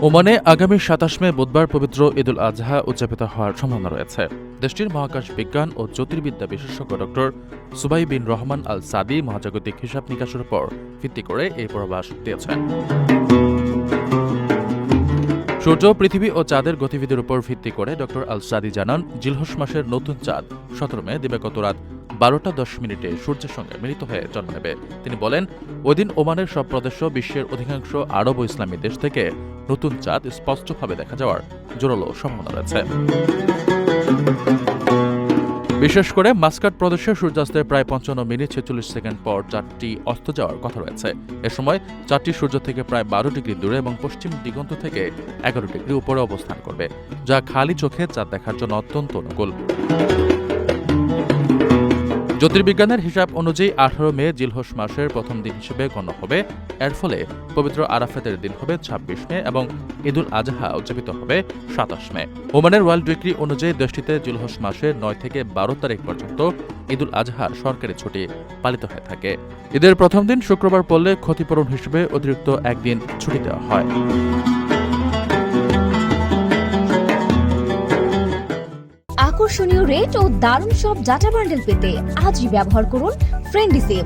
ওমানে আগামী ২৭ মে বুধবার পবিত্র ঈদুল আজহা উদযাপিত হওয়ার সম্ভাবনা রয়েছে। দেশটির মহাকাশ বিজ্ঞান ও জ্যোতির্বিদ্যা বিশেষজ্ঞ ডক্টর সুবাই বিন রহমান আল সাদি মহাজাগতিক হিসাব নিকাশের উপর ভিত্তি করে এই পূর্বাভাস দিয়েছেন। সূর্য, পৃথিবী ও চাঁদের গতিবিধির উপর ভিত্তি করে ডক্টর আল সাদি জানান, জিলহজ মাসের নতুন চাঁদ ১৭ মে দিবাগত রাত ১২টা ১০ সূর্যের সঙ্গে মিলিত হয়ে জন্ম নেবে। তিনি বলেন, ওইদিন ওমানের সব প্রদেশ বিশ্বের অধিকাংশ আরব ও ইসলামী দেশ থেকে নতুন চাঁদ স্পষ্টভাবে দেখা যাওয়ার জোরালো সম্ভাবনা রয়েছে। বিশেষ করে মাস্কাট প্রদেশে সূর্যাস্তের প্রায় ৫৫ মিনিট ৪৬ সেকেন্ড পর চাঁদটি অস্ত যাওয়ার কথা রয়েছে। এ সময় চাঁদটি সূর্য থেকে প্রায় ১২ ডিগ্রি দূরে এবং পশ্চিম দিগন্ত থেকে ১১ ডিগ্রি উপরে অবস্থান করবে, যা খালি চোখে চাঁদ দেখার জন্য অত্যন্ত অনুকূল। জ্যোতির্বিজ্ঞানের হিসাব অনুযায়ী ১৮ মে জিলহজ মাসের প্রথম দিন হিসেবে গণ্য হবে। এর ফলে পবিত্র আরাফাতের দিন হবে ২৬ মে এবং ঈদুল আজহা উদযাপিত হবে ২৭ মে। ওমানের ওয়ার্ল্ড ডিগ্রি অনুযায়ী দেশটিতে জিলহজ মাসের ৯ থেকে ১২ তারিখ পর্যন্ত ঈদুল আজহার সরকারি ছুটি পালিত হয়ে থাকে। ঈদের প্রথম দিন শুক্রবার পড়লে ক্ষতিপূরণ হিসেবে অতিরিক্ত একদিন ছুটি দেওয়া হয়। আকর্ষণীয় রেট ও দারুণ সব ডাটা বান্ডেল পেতে আজই ব্যবহার করুন ফ্রেন্ডলি সিম।